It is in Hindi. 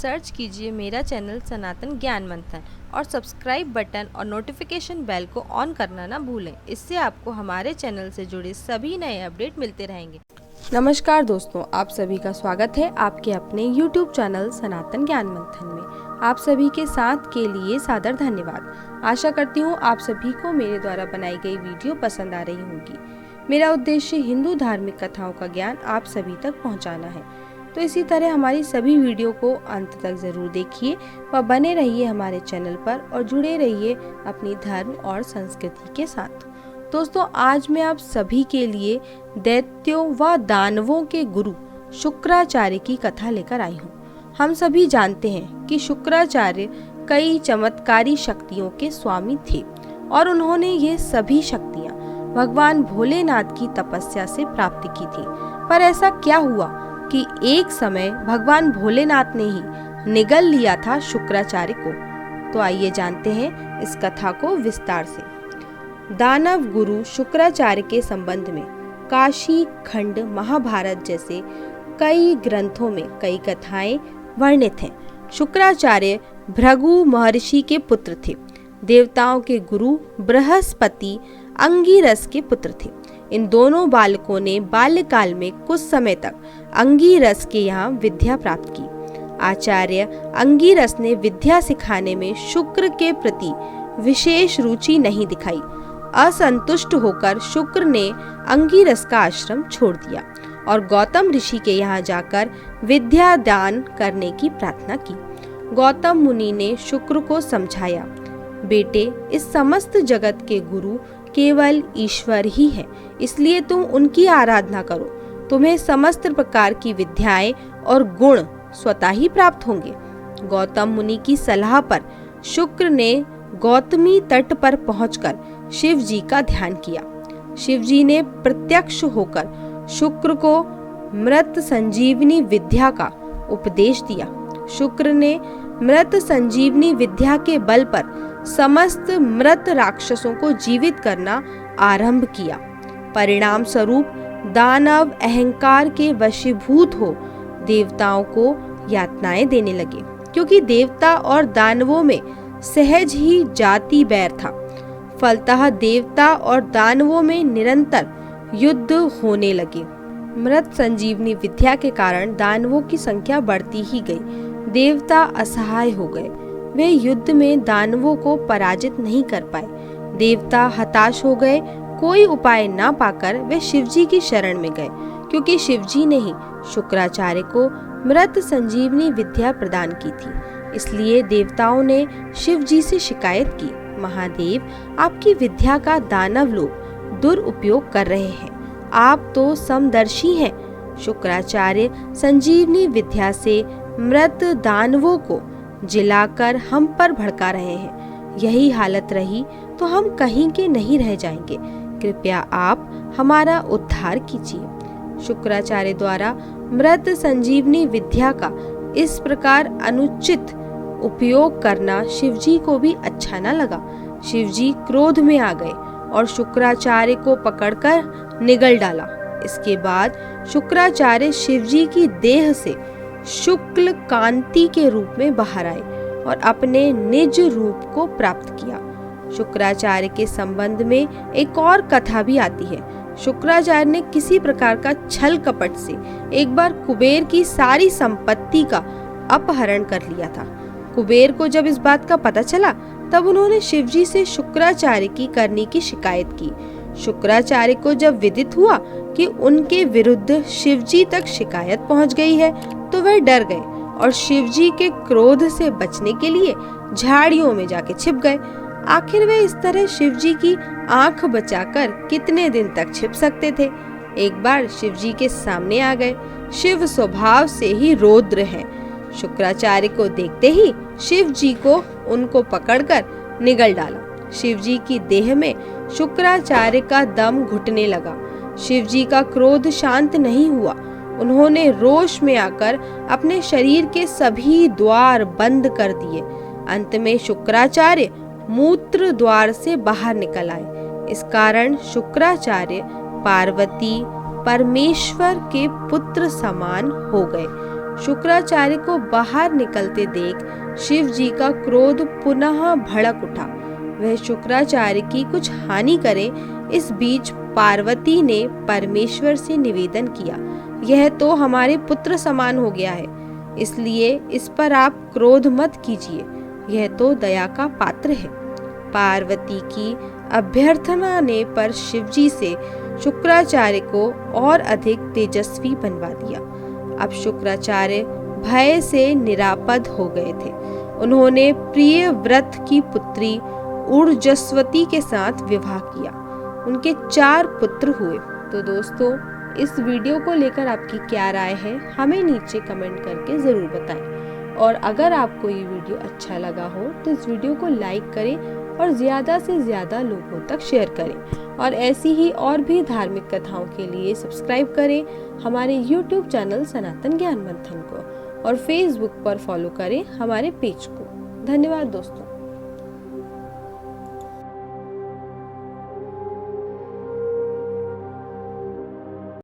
सर्च कीजिए मेरा चैनल सनातन ज्ञान मंथन और सब्सक्राइब बटन और नोटिफिकेशन बेल को ऑन करना ना भूलें। इससे आपको हमारे चैनल से जुड़े सभी नए अपडेट मिलते रहेंगे। नमस्कार दोस्तों, आप सभी का स्वागत है आपके अपने YouTube चैनल सनातन ज्ञान मंथन में। आप सभी के साथ के लिए सादर धन्यवाद। आशा करती हूँ आप सभी को मेरे द्वारा बनाई गई वीडियो पसंद आ रही होगी। मेरा उद्देश्य हिंदू धार्मिक कथाओं का ज्ञान आप सभी तक पहुँचाना है, तो इसी तरह हमारी सभी वीडियो को अंत तक जरूर देखिए व बने रहिए हमारे चैनल पर और जुड़े रहिए अपनी धर्म और संस्कृति के साथ। दोस्तों, आज मैं आप सभी के लिए दैत्यों व दानवों के गुरु शुक्राचार्य की कथा लेकर आई हूँ। हम सभी जानते हैं कि शुक्राचार्य कई चमत्कारी शक्तियों के स्वामी थे और उन्होंने ये सभी शक्तियाँ भगवान भोलेनाथ की तपस्या से प्राप्त की थी। पर ऐसा क्या हुआ कि एक समय भगवान भोलेनाथ ने ही निगल लिया था शुक्राचार्य को। तो आइए जानते हैं इस कथा को विस्तार से। दानव गुरु शुक्राचार्य के संबंध में काशी खंड महाभारत जैसे कई ग्रंथों में कई कथाएं वर्णित हैं। शुक्राचार्य भृगु महर्षि के पुत्र थे। देवताओं के गुरु बृहस्पति अंगिरस के पुत्र थे। इन दोनों बालकों ने बाल्यकाल में कुछ समय तक अंगिरस के यहाँ विद्या प्राप्त की। आचार्य अंगिरस ने विद्या सिखाने में शुक्र के प्रति विशेष रुचि नहीं दिखाई। असंतुष्ट होकर शुक्र ने अंगिरस का आश्रम छोड़ दिया और गौतम ऋषि के यहाँ जाकर विद्या दान करने की प्रार्थना की। गौतम मुनि ने शुक्र को समझाया, बेटे, इस समस्त जगत के गुरु केवल ईश्वर ही है, इसलिए तुम उनकी आराधना करो। तुम्हें समस्त प्रकार की विद्याएं और गुण स्वतः ही प्राप्त होंगे। गौतम मुनि की सलाह पर शुक्र ने गौतमी तट पर पहुंचकर शिव जी का ध्यान किया। शिव जी ने प्रत्यक्ष होकर शुक्र को मृत संजीवनी विद्या का उपदेश दिया। शुक्र ने मृत संजीवनी विद्या के बल पर समस्त मृत राक्षसों को जीवित करना आरंभ किया। परिणाम स्वरूप दानव अहंकार के वशीभूत हो देवताओं को यातनाएं देने लगे, क्योंकि देवता और दानवों में सहज ही जाति बैर था। फलतः देवता और दानवों में निरंतर युद्ध होने लगे। मृत संजीवनी विद्या के कारण दानवों की संख्या बढ़ती ही गई। देवता असहाय हो गए। वे युद्ध में दानवों को पराजित नहीं कर पाए। देवता हताश हो गए। कोई उपाय ना पाकर वे शिवजी की शरण में गए, क्योंकि शिवजी ने ही शुक्राचार्य को मृत संजीवनी विद्या प्रदान की थी। इसलिए देवताओं ने शिवजी से शिकायत की, महादेव, आपकी विद्या का दानव लोग दुरुपयोग कर रहे हैं। आप तो समदर्शी हैं। शुक्राचार्य संजीवनी विद्या से मृत दानवों को जिलाकर हम पर भड़का रहे हैं। यही हालत रही तो हम कहीं के नहीं रह जाएंगे। कृपया आप हमारा उद्धार कीजिए। शुक्राचार्य द्वारा मृत संजीवनी विद्या का इस प्रकार अनुचित उपयोग करना शिवजी को भी अच्छा न लगा। शिवजी क्रोध में आ गए और शुक्राचार्य को पकड़कर निगल डाला। इसके बाद शुक्राचार्य शिवजी की देह से शुक्ल कांति के रूप में बाहर आए और अपने निज रूप को प्राप्त किया। शुक्राचार्य के संबंध में एक और कथा भी आती है। शुक्राचार्य ने किसी प्रकार का छल कपट से एक बार कुबेर की सारी संपत्ति का अपहरण कर लिया था। कुबेर को जब इस बात का पता चला, तब उन्होंने शिवजी से शुक्राचार्य की करनी की शिकायत की। शुक्राचार्य को जब विदित हुआ कि उनके विरुद्ध शिवजी तक शिकायत पहुंच गई है, तो वे डर गए और शिवजी के क्रोध से बचने के लिए झाड़ियों में जाके छिप गए। आखिर वे इस तरह शिवजी की आंख बचाकर कितने दिन तक छिप सकते थे। एक बार शिवजी के सामने आ गए। शिव स्वभाव से ही रौद्र हैं। शुक्राचार्य को देखते ही शिवजी को उनको पकड़कर निगल डाला। शिवजी की देह में शुक्राचार्य का दम घुटने लगा। शिवजी का क्रोध शांत नहीं हुआ। उन्होंने रोष में आकर अपने शरीर के सभी द्वार बंद कर दिए। अंत में शुक्राचार्य मूत्र द्वार से बाहर निकल आए। इस कारण शुक्राचार्य पार्वती परमेश्वर के पुत्र समान हो गए। शुक्राचार्य को बाहर निकलते देख शिव जी का क्रोध पुनः भड़क उठा। वह शुक्राचार्य की कुछ हानि करे। इस बीच पार्वती ने परमेश्वर से निवेदन किया, यह तो हमारे पुत्र समान हो गया है, इसलिए इस पर आप क्रोध मत कीजिए, यह तो दया का पात्र है। पार्वती की अभ्यर्थना ने पर शिवजी से शुक्राचार्य को और अधिक तेजस्वी बनवा दिया। अब शुक्राचार्य भय से निरापद हो गए थे। उन्होंने प्रिय व्रत की पुत्री ऊर्जस्वती के साथ विवाह किया। उनके 4 पुत्र हुए। तो दोस्तों, इस वीडियो को लेकर आपकी क्या राय है, हमें नीचे कमेंट करके ज़रूर बताएं। और अगर आपको ये वीडियो अच्छा लगा हो तो इस वीडियो को लाइक करें और ज़्यादा से ज़्यादा लोगों तक शेयर करें। और ऐसी ही और भी धार्मिक कथाओं के लिए सब्सक्राइब करें हमारे YouTube चैनल सनातन ज्ञान मंथन को और Facebook पर फॉलो करें हमारे पेज को। धन्यवाद दोस्तों।